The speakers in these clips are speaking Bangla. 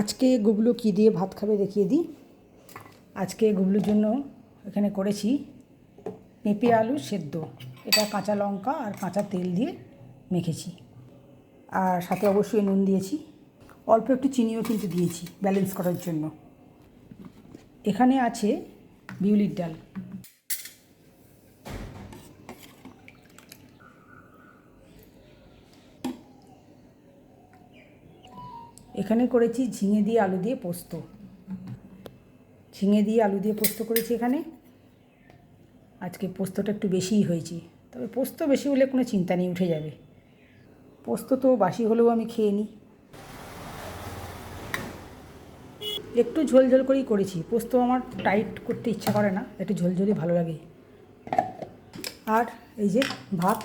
আজকে গুবলু কী দিয়ে ভাত খাবে দেখিয়ে দিই। আজকে গুবলুর জন্য এখানে করেছি পেঁপে আলু সেদ্ধ। এটা কাঁচা লঙ্কা আর কাঁচা তেল দিয়ে মেখেছি, আর সাথে অবশ্যই নুন দিয়েছি, অল্প একটু চিনিও কিন্তু দিয়েছি ব্যালেন্স করার জন্য। এখানে আছে বিউলির ডাল, এখানে করেছি ঝিঙে দিয়ে আলু দিয়ে পোস্ত। ঝিঙে দিয়ে আলু দিয়ে পোস্ত করেছি এখানে। আজকে পোস্তটা একটু বেশিই হয়েছে, তবে পোস্ত বেশি হলে কোনো চিন্তা নেই, উঠে যাবে। পোস্ত তো বাসি হলেও আমি খেয়ে নিই। একটু ঝোল ঝোল করেই করেছি, পোস্ত আমার টাইট করতে ইচ্ছা করে না, একটু ঝোলঝোলই ভালো লাগে। আর এই যে ভাত,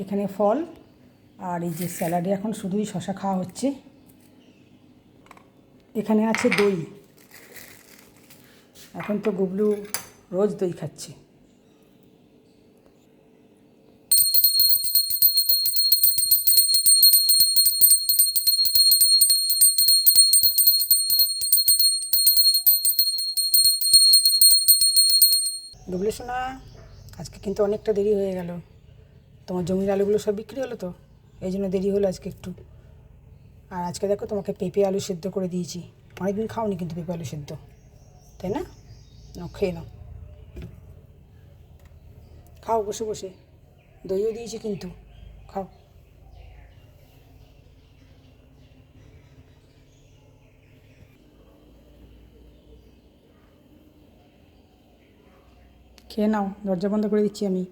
এখানে ফল, আর এই যে স্যালাডে এখন শুধুই শশা খাওয়া হচ্ছে। এখানে আছে দই, এখন তো গুবলু রোজ দই খাচ্ছে। গুবলু সোনা, আজকে কিন্তু অনেকটা দেরি হয়ে গেল। তোমার জমির আলুগুলো সব বিক্রি হলো তো, এই জন্য দেরি হলো আজকে একটু। আর আজকে দেখো তোমাকে পেঁপে আলু সেদ্ধ করে দিয়েছি। অনেকদিন খাওনি কিন্তু পেঁপে আলু সেদ্ধ, তাই না? নাও খেয়ে নাও, খাও বসে বসে, দইও দিয়েছি কিন্তু, খাও। খেয়ে নাও, দরজা বন্ধ করে দিচ্ছি আমি।